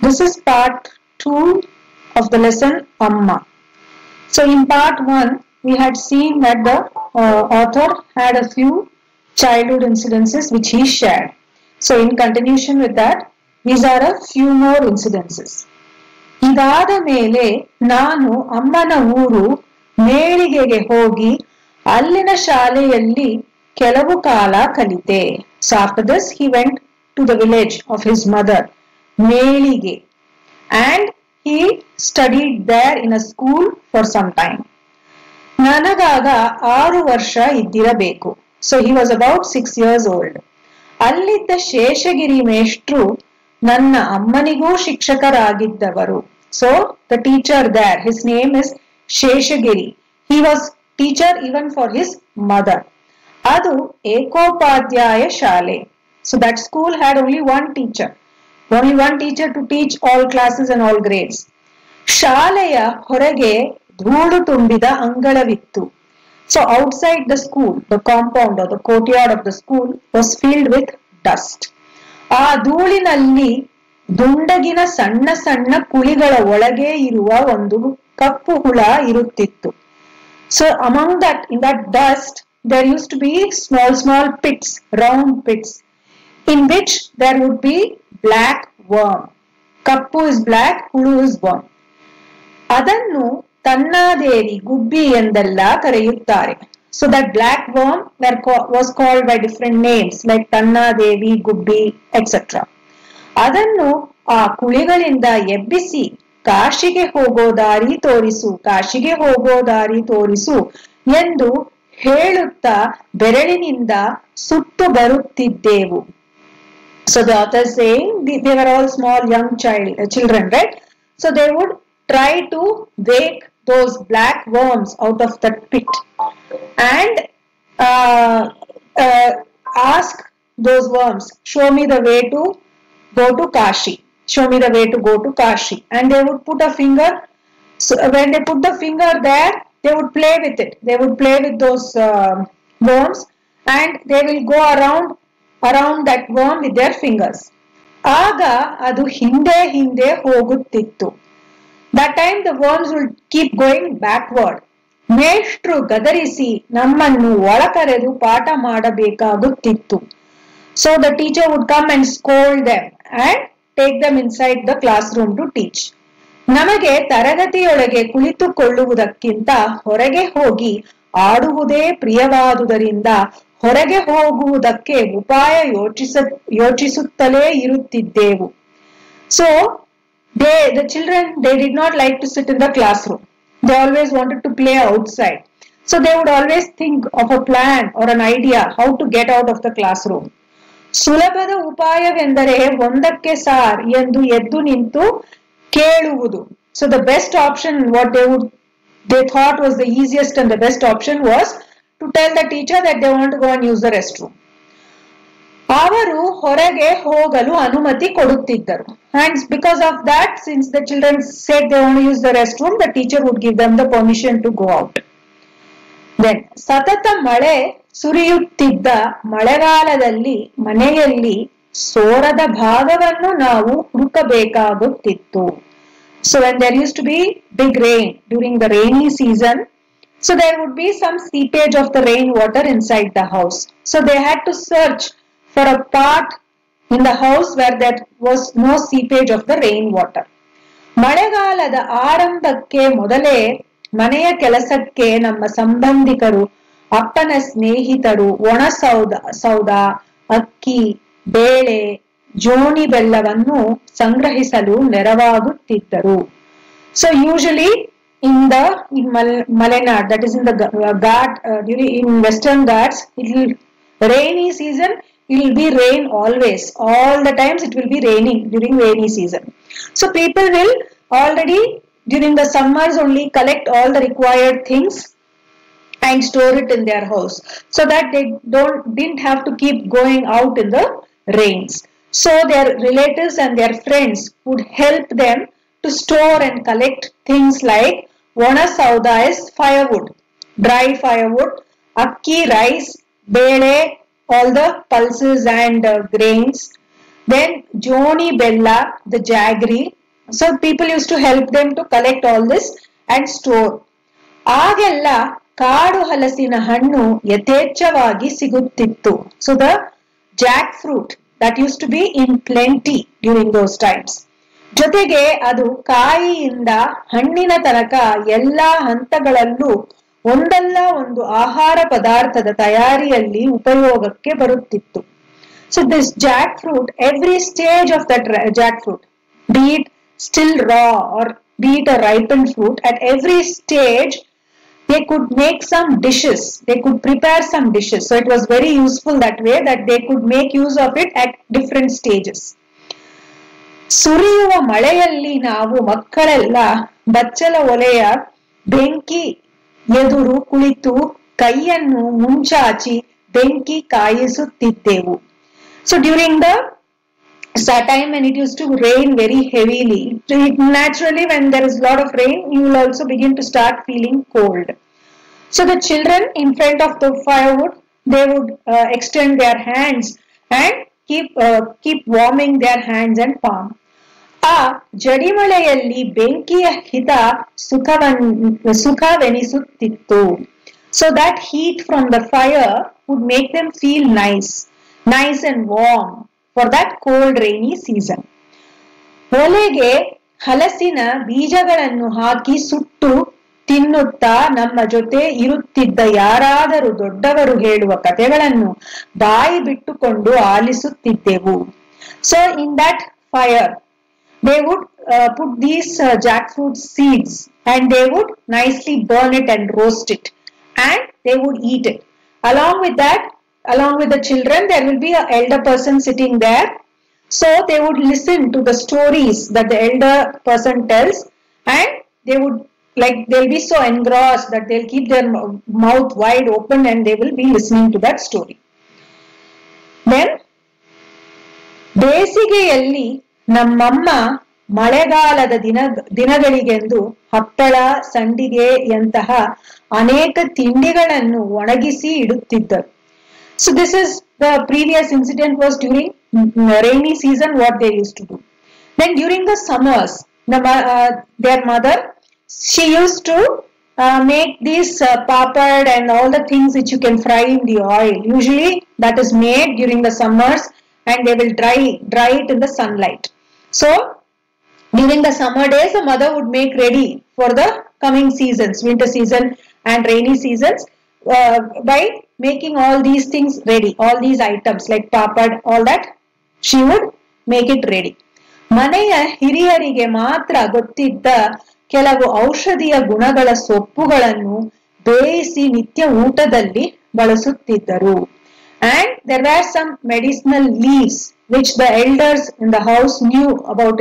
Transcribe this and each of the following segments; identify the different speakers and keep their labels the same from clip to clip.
Speaker 1: This is part 2 of the lesson Amma. So in part 1, we had seen that the author had a few childhood incidences which he shared. So in continuation with that, these are a few more incidences. ಇದಾದ ಮೇಲೆ ನಾನು ಅಮ್ಮನ ಊರು ಮೇಳಿಗೆಗೆ ಹೋಗಿ ಅಲ್ಲಿನ ಶಾಲೆಯಲ್ಲಿ ಕೆಲವು ಕಾಲ ಕಲಿತೆ. So after this he went to the village of his mother, ಮೇಳಿಗೆ, and he studied there in a school for some time. ನನಗಾಗ 6 ವರ್ಷ ಇದ್ದಿರಬೇಕು. So he was about 6 years old. ಅಲ್ಲಿದ್ದ ಶೇಷಗಿರಿ ಮೇಷ್ಟ್ರು ನನ್ನ ಅಮ್ಮನಿಗೂ ಶಿಕ್ಷಕರಾಗಿದ್ದವರು. So the teacher there, his name is Sheshagiri. He was teacher even for his mother. ಅದು ಏಕೋಪಾಧ್ಯಾಯ ಶಾಲೆ. So that school had only one teacher to teach all classes and all grades. ಶಾಲೆಯ ಹೊರಗೆ ಧೂಳು ತುಂಬಿದ ಅಂಗಳವಿತ್ತು. So outside the school, the compound or the courtyard of the school was filled with dust. ಆ ಧೂಳಿನಲ್ಲಿ ದುಂಡಗಿನ ಸಣ್ಣ ಸಣ್ಣ ಕುಳಿಗಳ ಒಳಗೆ ಇರುವ ಒಂದು ಕಪ್ಪು ಹುಳ ಇರುತ್ತಿತ್ತು. So among that, in that dust, there used to be small pits, round pits, in which there would be black worm. Kappu is black, hulu is worm. Adannu Tannadevi Gubbi ಎಂದೆಲ್ಲ ಕರೆಯುತ್ತಾರೆ. So that black worm was called by different names like Tannadevi, Gubbi, etc. ಅದನ್ನು ಆ ಕುಳಿಗಳಿಂದ ಎಬ್ಬಿಸಿ ಕಾಶಿಗೆ ಹೋಗೋ ದಾರಿ ತೋರಿಸು ಎಂದು ಹೇಳುತ್ತಾ ಬೆರಳಿನಿಂದ ಸುಟ್ಟು ಬರುತ್ತಿದ್ದೆವು. So the author is saying they were all small young children, right? So they would try to wake those black worms out of that pit and ask those worms, show me the way to go to Kashi. Show me the way to go to Kashi. And they would put a finger. So when they put the finger there, they would play with it. They would play with those worms, and they will go around that worm with their fingers. Aga adu hinde hogutittu. That time the worms will keep going backward. ಮೇಷ್ಟ್ರು ಗದರಿಸಿ ನಮ್ಮನ್ನು ಒಳಕರೆದು ಪಾಠ ಮಾಡಬೇಕಾಗುತ್ತಿತ್ತು. So the teacher would come and scold them and take them inside the classroom to teach. ನಮಗೆ ತರಗತಿಯೊಳಗೆ ಕುಳಿತುಕೊಳ್ಳುವುದಕ್ಕಿಂತ ಹೊರಗೆ ಹೋಗಿ ಆಡುವುದೇ ಪ್ರಿಯವಾದುದರಿಂದ ಹೊರಗೆ ಹೋಗುವುದಕ್ಕೆ ಉಪಾಯ ಯೋಚಿಸುತ್ತಲೇ ಇರುತ್ತಿದ್ದೆವು. So the children, they did not like to sit in the classroom. They always wanted to play outside. So they would always think of a plan or an idea how to get out of the classroom. ಸುಲಭದ ಉಪಾಯವೆಂದರೆ ಒಂದಕ್ಕೆ sir ಎಂದು ಎದ್ದು ನಿಂತು ಕೇಳುವುದು. So the best option, what they thought was the easiest and the best option was to tell the teacher that they want to go and use the restroom. ಅವರು ಹೊರಗೆ ಹೋಗಲು ಅನುಮತಿ ಕೊಡುತ್ತಿದ್ದರು. And because of that, since the children said they want to use the restroom, the teacher would give them the permission to go out. Then ಸತತ ಮಳೆ ಸುರಿಯುತ್ತಿದ್ದ ಮಳೆಗಾಲದಲ್ಲಿ ಮನೆಯಲ್ಲಿ ಸೋರದ ಭಾಗವನ್ನು ನಾವು ಹುಡುಕಬೇಕಾಗುತ್ತಿತ್ತು. So when there used to be big rain during the rainy season, so there would be some seepage of the rainwater inside the house. So they had to search for a part in the house where there was no seepage of the rainwater. ಮಳೆಗಾಲದ ಆರಂಭಕ್ಕೆ ಮೊದಲೇ ಮನೆಯ ಕೆಲಸಕ್ಕೆ ನಮ್ಮ ಸಂಬಂಧಿಕರು, ಅಪ್ಪನ ಸ್ನೇಹಿತರು ಒಣ ಸೌದ, ಅಕ್ಕಿ, ಬೇಳೆ, ಜೋನಿ ಬೆಲ್ಲವನ್ನು ಸಂಗ್ರಹಿಸಲು ನೆರವಾಗುತ್ತಿದ್ದರು. So usually in Malenad, that is in the in Western Ghats, rainy season, it will be rain always. All the times it will be raining during rainy season. So people will already during the summers only collect all the required things and store it in their house so that they didn't have to keep going out in the rains. So their relatives and their friends would help them to store and collect things like Vana Sauda is firewood, dry firewood, Akki rice, Bele, all the pulses and grains, Then Joni Bella, the jaggery. So people used to help them to collect all this and store. ಆಗೆಲ್ಲ ಕಾಡು ಹಲಸಿನ ಹಣ್ಣು ಯಥೇಚ್ಛವಾಗಿ ಸಿಗುತ್ತಿತ್ತು. So the jackfruit that used to be in plenty during those times. ಜೊತೆಗೆ ಅದು ಕಾಯಿಯಿಂದ ಹಣ್ಣಿನ ತನಕ ಎಲ್ಲಾ ಹಂತಗಳಲ್ಲೂ ಒಂದಲ್ಲ ಒಂದು ಆಹಾರ ಪದಾರ್ಥದ ತಯಾರಿಯಲ್ಲಿ ಉಪಯೋಗಕ್ಕೆ ಬರುತ್ತಿತ್ತು. So this jackfruit, every stage of that jackfruit, be it still raw or be it a ripened fruit, at every stage they could make some dishes, they could prepare some dishes. So it was very useful that way, that they could make use of it at different stages. ಸುರಿಯುವ ಮಳೆಯಲ್ಲಿ ನಾವು ಮಕ್ಕಳೆಲ್ಲ ಬಚ್ಚಲ ಒಲೆಯ ಬೆಂಕಿ ಎದುರು ಕುಳಿತು ಕೈಯನ್ನು ಮುಂಚಾಚಿ ಬೆಂಕಿ ಕಾಯಿಸುತ್ತಿದ್ದೆವು. So during the time when it used to rain very heavily, naturally when there is a lot of rain, you will also begin to start feeling cold. So the children in front of the firewood, they would extend their hands and keep warming their hands and palm. ಆ ಜಡಿಮಳೆಯಲ್ಲಿ ಬೆಂಕಿಯ ಹಿತ ಸುಖವೆನಿಸುತ್ತಿತ್ತು. So that heat from the fire would make them feel nice and warm for that cold rainy season. ಒಲೆಗೆ ಹಲಸಿನ ಬೀಜಗಳನ್ನು ಹಾಕಿ ಸುಟ್ಟು ತಿನ್ನುತ್ತಾ ನಮ್ಮ ಜೊತೆ ಇರುತ್ತಿದ್ದ ಯಾರಾದರೂ ದೊಡ್ಡವರು ಹೇಳುವ ಕಥೆಗಳನ್ನು ಬಾಯಿ ಬಿಟ್ಟುಕೊಂಡು ಆಲಿಸುತ್ತಿದ್ದೆವು. So in that fire they would put these jackfruit seeds and they would nicely burn it and roast it, and they would eat it. Along with that, along with the children, there will be an elder person sitting there. So they would listen to the stories that the elder person tells, and they'll be so engrossed that they'll keep their mouth wide open and they will be listening to that story. Then ಬೇಸಿಗೆಯಲ್ಲಿ ನಮ್ಮಮ್ಮ ಮಳೆಗಾಲದ ದಿನಗಳಿಗೆಂದು ಹಪ್ಪಳ, ಸಂಡಿಗೆಯಂತಹ ಅನೇಕ ತಿಂಡಿಗಳನ್ನು ಒಣಗಿಸಿ ಇಡುತ್ತಿದ್ದರು. So this is the previous incident was during rainy season, what they used to do. Then during the summers, their mother, she used to make these papad and all the things which you can fry in the oil. Usually that is made during the summers and they will dry it in the sunlight. So during the summer days, the mother would make ready for the coming seasons, winter season and rainy seasons, by making all these things ready, all these items like papad, all that, she would make it ready. ಮನೆಯ ಹಿರಿಯರಿಗೆ ಮಾತ್ರ ಗೊತ್ತಿದ್ದ ಕೆಲವು ಔಷಧಿಯ ಗುಣಗಳ ಸೊಪ್ಪುಗಳನ್ನು ಬೇಯಿಸಿ ನಿತ್ಯ ಊಟದಲ್ಲಿ ಬಳಸುತ್ತಿದ್ದರು. And there were some medicinal leaves which the elders in the house knew about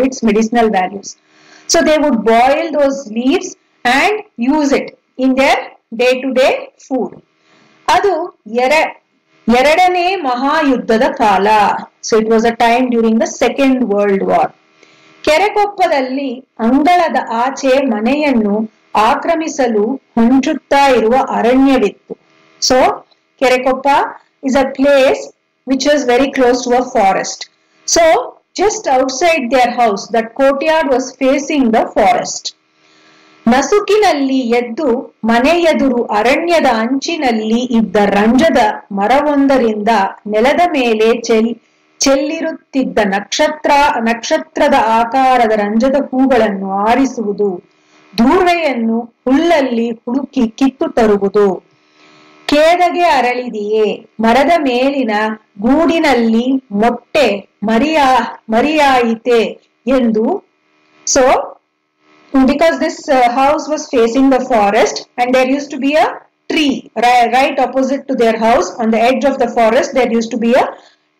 Speaker 1: its medicinal values. So they would boil those leaves and use it in their day-to-day food. ಅದು ಎರಡನೇ ಮಹಾಯುದ್ಧದ ಕಾಲ. So it was a time during the Second World War. ಕೆರೆಕೊಪ್ಪದಲ್ಲಿ ಅಂಗಳದ ಆಚೆ ಮನೆಯನ್ನು ಆಕ್ರಮಿಸಲು ಹೊಂಚುತ್ತಾ ಇರುವ ಅರಣ್ಯವಿತ್ತು. So Kerekoppa is a place which is very close to a forest. So just outside their house, that courtyard was facing the forest. ನಸುಕಿನಲ್ಲಿ ಎದ್ದು ಮನೆ ಎದುರು ಅರಣ್ಯದ ಅಂಚಿನಲ್ಲಿ ಇದ್ದ ರಂಜದ ಮರವೊಂದರಿಂದ ನೆಲದ ಮೇಲೆ ಚೆಲ್ಲಿರುತ್ತಿದ್ದ ನಕ್ಷತ್ರದ ಆಕಾರದ ರಂಜದ ಹೂಗಳನ್ನು ಆರಿಸುವುದು, ದೂರ್ವೆಯನ್ನು ಹುಲ್ಲಲ್ಲಿ ಹುಡುಕಿ ಕಿತ್ತು ತರುವುದು, ಕೇದಗೆ ಅರಳಿದೆಯೇ, ಮರದ ಮೇಲಿನ ಗೂಡಿನಲ್ಲಿ ಮೊಟ್ಟೆ ಮರಿಯಾಯಿತೆ ಎಂದು. So because this house was facing the forest and there used to be a tree right opposite to their house, on the edge of the forest there used to be a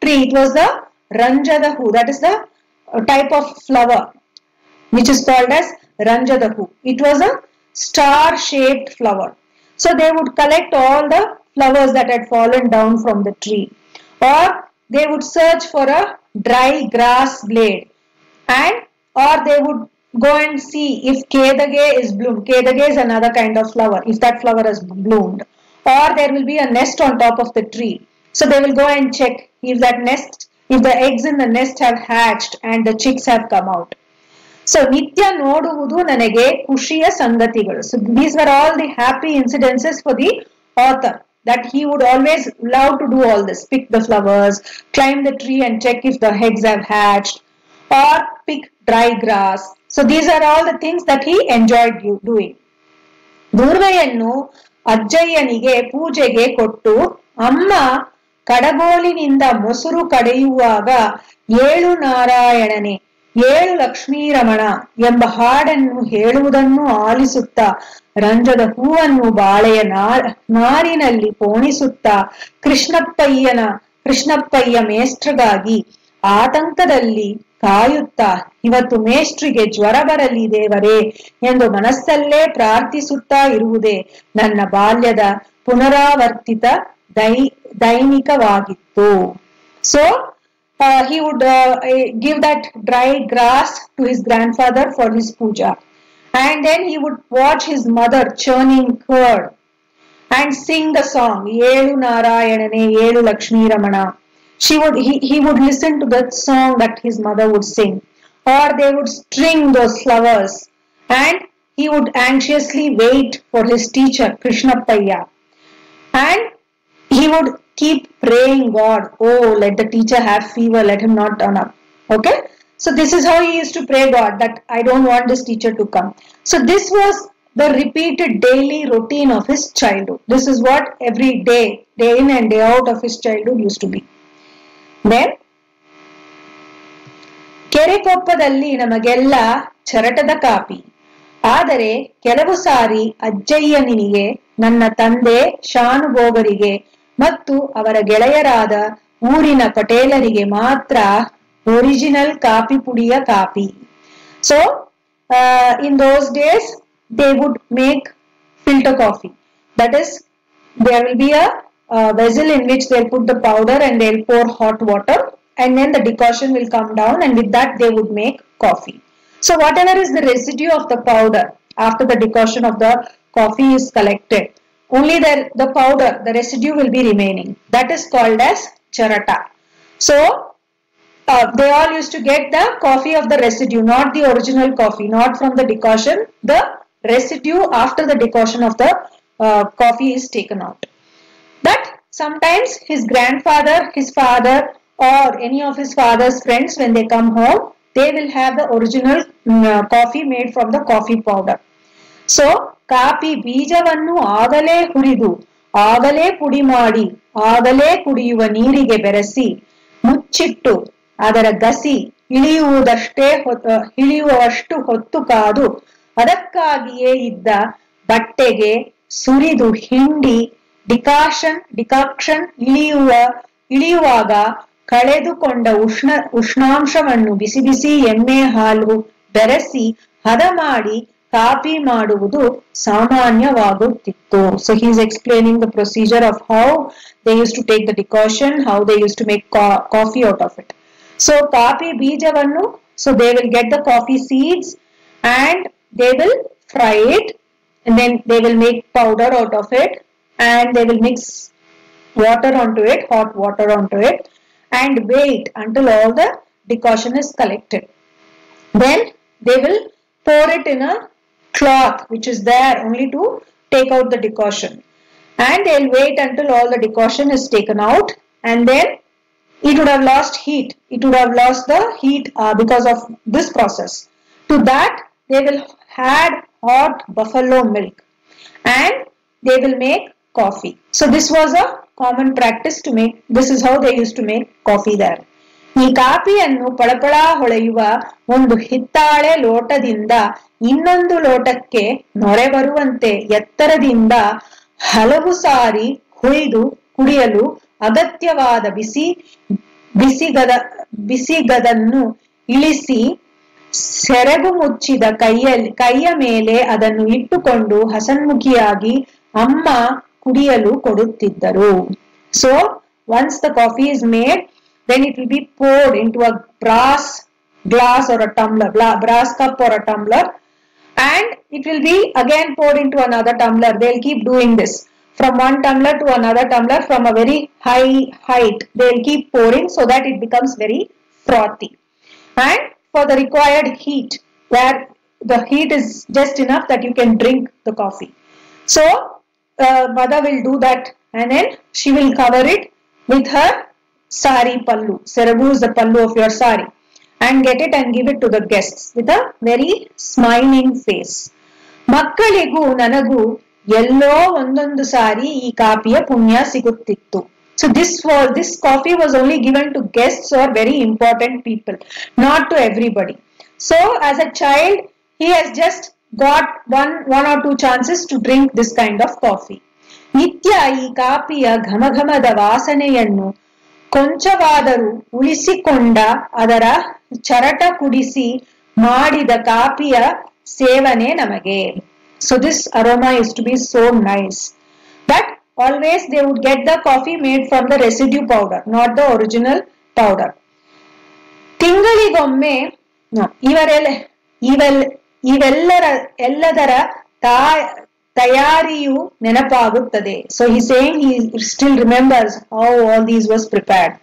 Speaker 1: tree. It was the ranjadahu, that is the type of flower which is called as ranjadahu. It was a star shaped flower. So they would collect all the flowers that had fallen down from the tree, or they would search for a dry grass blade, or they would go and see if kedage is bloomed. Kedage is another kind of flower, if that flower has bloomed, or there will be a nest on top of the tree. So they will go and check if that nest if the eggs in the nest have hatched and the chicks have come out. So Nitya noduvudu nanage kushiya sangatigalu. So these were all the happy incidences for the author, that he would always love to do all this: pick the flowers, climb the tree and check if the eggs have hatched, or pick dry grass. So these are all the things that he enjoyed doing. ದೂರ್ವೆಯನ್ನು ಅಜ್ಜಯ್ಯನಿಗೆ ಪೂಜೆಗೆ ಕೊಟ್ಟು ಅಮ್ಮ ಕಡಗೋಲಿನಿಂದ ಮೊಸರು ಕಡೆಯುವಾಗ ಏಳು ನಾರಾಯಣನೆ ಏಳು ಲಕ್ಷ್ಮೀರಮಣ ಎಂಬ ಹಾಡನ್ನು ಹೇಳುವುದನ್ನು ಆಲಿಸುತ್ತಾ ರಂಜದ ಹೂವನ್ನು ಬಾಳೆಯ ನಾರಿನಲ್ಲಿ ಪೋಣಿಸುತ್ತಾ ಕೃಷ್ಣಪ್ಪಯ್ಯ ಮೇಷ್ಟ್ರಿಗಾಗಿ ಆತಂಕದಲ್ಲಿ ಕಾಯುತ್ತಾ ಇವತ್ತು ಮೇಷ್ಟ್ರಿಗೆ ಜ್ವರ ಬರಲಿ ದೇವರೇ ಎಂದು ಮನಸ್ಸಲ್ಲೇ ಪ್ರಾರ್ಥಿಸುತ್ತಾ ಇರುವುದೇ ನನ್ನ ಬಾಲ್ಯದ ಪುನರಾವರ್ತಿತ ದೈನಿಕವಾಗಿತ್ತು. So he would give that dry grass to his grandfather for his puja, and then he would watch his mother churning curd and sing the song Yelu Narayanane Yelu Lakshmi Ramana. He would listen to that song that his mother would sing, or they would string those flowers, and he would anxiously wait for his teacher Krishnappayya, and he would keep praying God, oh, let the teacher have fever, let him not turn up. Okay, so this is how he used to pray God, that I don't want this teacher to come. So this was the repeated daily routine of his childhood. This is what every day, day in and day out of his childhood used to be. Then ಕೆರೆಕೊಪ್ಪದಲ್ಲಿ ನಮಗೆಲ್ಲ ಚರಟದ copy. ಆದರೆ ಕೆಲವು ಸಾರಿ ಅಜ್ಜಯ್ಯನಿಗೆ, ನನ್ನ ತಂದೆ ಶಾನುಭೋಗರಿಗೆ ಮತ್ತು ಅವರ ಗೆಳೆಯರಾದ ಊರಿನ ಪಟೇಲರಿಗೆ ಮಾತ್ರ original coffee ಪುಡಿಯ coffee. So in those days they would make filter coffee. That is, there will be a vessel in which they'll put the powder and they'll pour hot water, and then the decoction will come down, and with that they would make coffee. So whatever is the residue of the powder after the decoction of the coffee is collected, only the powder, the residue will be remaining. That is called as charata. So they all used to get the coffee of the residue, not the original coffee, not from the decoction. The residue after the decoction of the coffee is taken out. But sometimes his grandfather, his father, or any of his father's friends, when they come home, they will have the original coffee made from the coffee powder. So coffee ಬೀಜವನ್ನು ಆಗಲೇ ಹುರಿದು ಆಗಲೇ ಪುಡಿ ಮಾಡಿ ಆಗಲೇ ಕುಡಿಯುವ ನೀರಿಗೆ ಬೆರೆಸಿ ಮುಚ್ಚಿಟ್ಟು ಅದರ ಗಸಿ ಇಳಿಯುವಷ್ಟು ಹೊತ್ತು ಕಾದು ಅದಕ್ಕಾಗಿಯೇ ಇದ್ದ ಬಟ್ಟೆಗೆ ಸುರಿದು ಹಿಂಡಿ ಡಿಕಾಕ್ಷನ್ ಇಳಿಯುವಾಗ ಕಳೆದುಕೊಂಡ ಉಷ್ಣಾಂಶವನ್ನು ಬಿಸಿ ಬಿಸಿ ಎಣ್ಣೆ ಹಾಲು ಬೆರೆಸಿ ಹದ ಮಾಡಿ ಕಾಫಿ ಮಾಡುವುದು ಸಾಮಾನ್ಯವಾಗುತ್ತಿತ್ತು. So he is explaining the procedure of how they used to take the decoction, how they used to make coffee out of it. So coffee ಬೀಜವನ್ನು, so they will get the coffee seeds and they will fry it, and then they will make powder out of it, and they will mix water onto it, hot water onto it, and wait until all the decoction is collected. Then they will pour it in a cloth which is there only to take out the decoction, and they will wait until all the decoction is taken out, and then it would have lost heat. It would have lost the heat because of this process. To that they will add hot buffalo milk, and they will make coffee. So this was a common practice to make. This is how they used to make coffee there. ಈ ಕಾಫಿಯನ್ನು ಪಳಪಳ ಹೊಳೆಯುವ ಒಂದು ಹಿತ್ತಾಳೆ ಲೋಟದಿಂದ ಇನ್ನೊಂದು ಲೋಟಕ್ಕೆ ನೊರೆ ಬರುವಂತೆ ಎತ್ತರದಿಂದ ಹಲವು ಸಾರಿ ಹುಯ್ದು ಕುಡಿಯಲು ಅಗತ್ಯವಾದ ಬಿಸಿಗದನ್ನು ಇಳಿಸಿ ಸೆರಗು ಮುಚ್ಚಿದ ಕೈಯ ಮೇಲೆ ಅದನ್ನು ಇಟ್ಟುಕೊಂಡು ಹಸನ್ಮುಖಿಯಾಗಿ ಅಮ್ಮ ಕುಡಿಯಲು ಕೊಡುತ್ತಿದ್ದರು. So once the coffee is made, then it will be poured into a brass glass or a tumbler, brass cup or a tumbler, and it will be again poured into another tumbler. They'll keep doing this. from one tumbler to another tumbler from a very high height. They'll keep pouring so that it becomes very frothy. And for the required heat, where the heat is just enough that you can drink the coffee. So mother will do that, and then she will cover it with her sari pallu. Seragu is the pallu of your sari, and get it and give it to the guests with a very smiling face. ಮಕ್ಕಳಿಗೂ ನನಗೂ ಎಲ್ಲೋ ಒಂದೊಂದು ಸಾರಿ ಈ ಕಾಫಿಯ ಪುಣ್ಯ ಸಿಗುತ್ತಿತ್ತು. So this coffee was only given to guests or very important people, not to everybody. So as a child, he has just got one or two chances to drink this kind of coffee. ನಿತ್ಯ ಈ ಕಾಫಿಯ ಘಮಘಮದ ವಾಸನೆಯನ್ನು ಕೊಂಚವಾದರೂ ಉಳಿಸಿಕೊಂಡ ಅದರ ಚರಟ ಕುಡಿಸಿ ಮಾಡಿದ ಕಾಫಿಯ ಸೇವನೆ ನಮಗೆ. So this aroma used to be so nice. But always they would get the coffee made from the residue powder, not the original powder. ತಿಂಗಳಿಗೊಮ್ಮೆ ಇವೆಲ್ಲದರ ತಯಾರಿಯು ನೆನಪಾಗುತ್ತದೆ. So he's saying he still remembers how all these was prepared.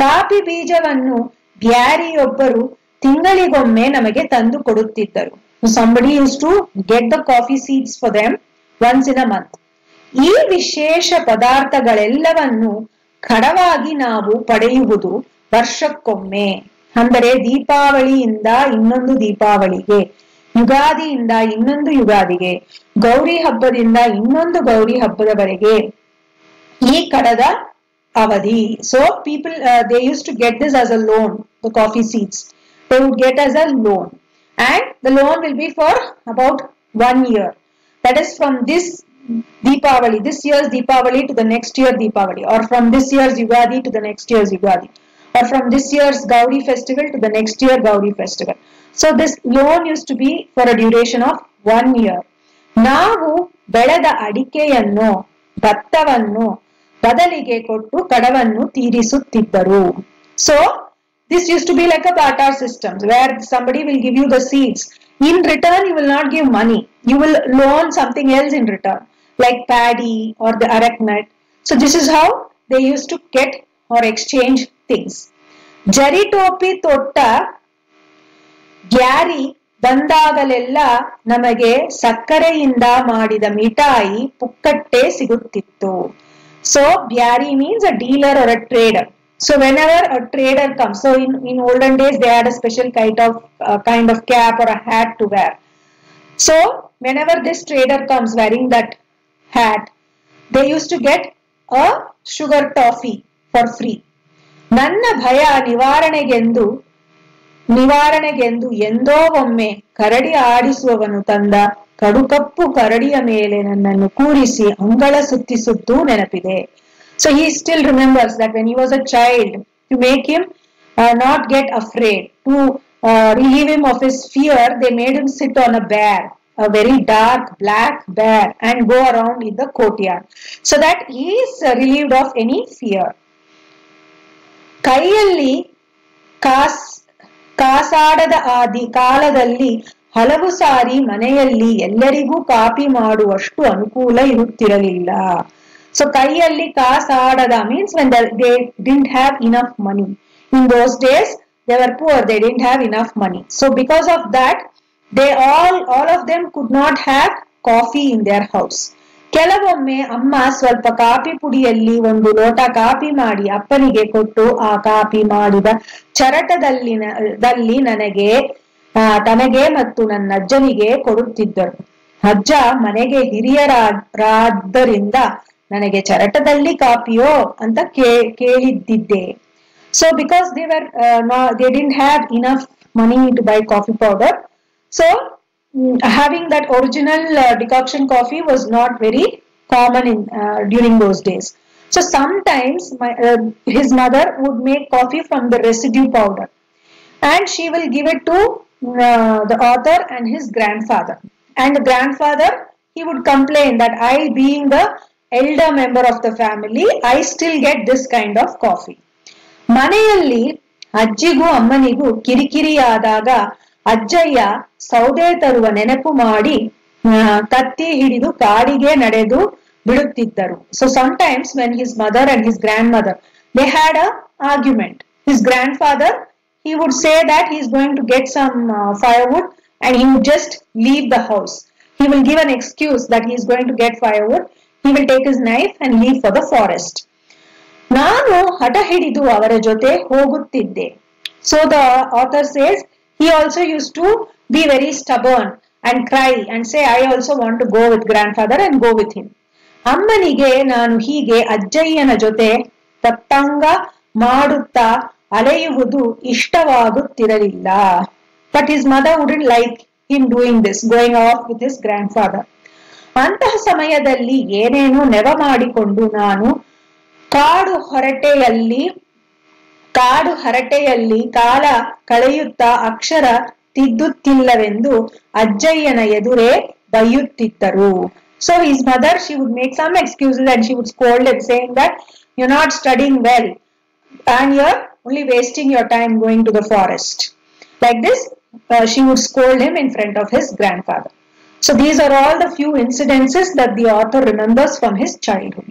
Speaker 1: Coffee ಬೀಜವನ್ನು ಬ್ಯಾರಿಯೊಬ್ಬರು ತಿಂಗಳಿಗೊಮ್ಮೆ ನಮಗೆ ತಂದು ಕೊಡುತ್ತಿದ್ದರು. So somebody used to get the coffee seeds for them once in a month. ಈ ವಿಶೇಷ ಪದಾರ್ಥಗಳೆಲ್ಲವನ್ನು ಕಡವಾಗಿ ನಾವು ಪಡೆಯುವುದು ವರ್ಷಕ್ಕೊಮ್ಮೆ. ಅಂದರೆ ದೀಪಾವಳಿಯಿಂದ ಇನ್ನೊಂದು ದೀಪಾವಳಿಗೆ, ಯುಗಾದಿಯಿಂದ ಇನ್ನೊಂದು ಯುಗಾದಿಗೆ, ಗೌರಿ ಹಬ್ಬದಿಂದ ಇನ್ನೊಂದು ಗೌರಿ ಹಬ್ಬದವರೆಗೆ ಈ ಕಡದ ಅವಧಿ. So people they used to get this as a loan, the coffee seeds they would get as a loan, and the loan will be for about 1 year. That is from this Deepavali, this year's Deepavali to the next year Deepavali, or from this year's Yugadi to the next year's Yugadi, or from this year's Gauri festival to the next year Gauri festival. So this loan used to be for a duration of 1 year. ನಾವು ಬೆಳೆದ ಅಡಿಕೆಯನ್ನು ಭತ್ತವನ್ನು ಬದಲಿಗೆ ಕೊಟ್ಟು ಕಡವನ್ನು ತೀರಿಸುತ್ತಿದ್ದರು. So this used to be like a barter system where somebody will give you the seeds. In return, you will not give money. You will loan something else in return, like paddy or the araknut. So this is how they used to get or exchange things. Jaritopi totta ಗ್ಯಾರಿ ಬಂದಾಗಲೆಲ್ಲ ನಮಗೆ ಸಕ್ಕರೆಯಿಂದ ಮಾಡಿದ ಮಿಠಾಯಿ ಪುಕ್ಕಟ್ಟೆ ಸಿಗುತ್ತಿತ್ತು. So byari means a dealer or a trader. So whenever a trader comes, so in olden days they had a special kind of cap or a hat to wear. So whenever this trader comes wearing that hat, they used to get a sugar toffee for free. ನನ್ನ ಭಯ ನಿವಾರಣೆಗೆಂದು ಎಂದೋ ಒಮ್ಮೆ ಕರಡಿ ಆಡಿಸುವವನು ತಂದ ಕಡುಕಪ್ಪು ಕರಡಿಯ ಮೇಲೆ ನನ್ನನ್ನು ಕೂರಿಸಿ ಅಂಗಳ ಸುತ್ತಿಸುತ್ತೂ ನೆನಪಿದೆ. So he still remembers that when he was a child, to make him not get afraid, to relieve him of his fear, they made him sit on a bear, a very dark black bear, and go around in the courtyard, so that he is relieved of any fear. ಕೈಯಲ್ಲಿ ಕಾಸಾಡದ ಕಾಲದಲ್ಲಿ ಹಲವು ಸಾರಿ ಮನೆಯಲ್ಲಿ ಎಲ್ಲರಿಗೂ copy ಮಾಡುವಷ್ಟು ಅನುಕೂಲ ಇರುತ್ತಿರಲಿಲ್ಲ. So ಕೈಯಲ್ಲಿ ಕಾಸಾಡದ means when they didn't have enough money. In those days they were poor, they didn't have enough money. So because of that, they all of them could not have coffee in their house. ಕೆಲವೊಮ್ಮೆ ಅಮ್ಮ ಸ್ವಲ್ಪ coffee ಪುಡಿಯಲ್ಲಿ ಒಂದು ಲೋಟ coffee ಮಾಡಿ ಅಪ್ಪನಿಗೆ ಕೊಟ್ಟು ಆ coffee ಮಾಡಿದ ಚರಟದಲ್ಲಿ ತನಗೆ ಮತ್ತು ನನ್ನ ಅಜ್ಜನಿಗೆ ಕೊಡುತ್ತಿದ್ದರು. ಅಜ್ಜ ಮನೆಗೆ ಹಿರಿಯರಾದ್ದರಿಂದ ನನಗೆ ಚರಟದಲ್ಲಿ ಕಾಫಿಯೋ ಅಂತ ಕೇಳಿದ್ದಿದ್ದೆ. So because they didn't have enough money to buy coffee powder, so having that original decoction coffee was not very common during those days. So sometimes his mother would make coffee from the residue powder, and she will give it to the author and his grandfather. And the grandfather, he would complain that I, being the elder member of the family, I still get this kind of coffee. ಮನೆಯಲ್ಲಿ ಅಜ್ಜಿಗೂ ಅಮ್ಮನಿಗೂ ಕಿರಿಕಿರಿಯಾದಾಗ ಅಜ್ಜಯ್ಯ ಸೌದೆ ತರುವ ನೆನಪು ಮಾಡಿ ಕತ್ತಿ ಹಿಡಿದು ಕಾಡಿಗೆ ನಡೆದು ಬಿಡುತ್ತಿದ್ದರು. So sometimes when his mother and his grandmother, they had a argument. His grandfather, he would say that he is going to get some firewood and he would just leave the house. He will give an excuse that he is going to get firewood. He will take his knife and leave for the forest. ನಾನು ಹಠ ಹಿಡಿದು ಅವರ ಜೊತೆ ಹೋಗುತ್ತಿದ್ದೆ. So the author says he also used to be very stubborn and cry and say, I also want to go with grandfather and go with him. ಅಮ್ಮನಿಗೆ ನಾನು ಹೀಗೆ ಅಜ್ಜಯ್ಯನ ಜೊತೆ ತತ್ತಂಗ ಮಾಡುತ್ತಾ ಅಲೆಯುವುದು ಇಷ್ಟವಾಗುತ್ತಿರಲಿಲ್ಲ. But his mother wouldn't like him doing this, going off with his grandfather. ಅಂತಹ ಸಮಯದಲ್ಲಿ ಏನೇನೋ ನೆವ ಮಾಡಿಕೊಂಡು ನಾನು ಕಾಡು ಹರಟೆಯಲ್ಲಿ ಕಾಲ ಕಳೆಯುತ್ತಾ ಅಕ್ಷರ ತಿದ್ದುತ್ತಿಲ್ಲವೆಂದು ಅಜ್ಜಯ್ಯನ ಎದುರೇ ಬೈಯುತ್ತಿದ್ದರು. So his mother, she would make some excuses and she would scold him, saying that you're not studying well and you're only wasting your time going to the forest. Like this, she would scold him in front of his grandfather. So these are all the few incidences that the author remembers from his childhood.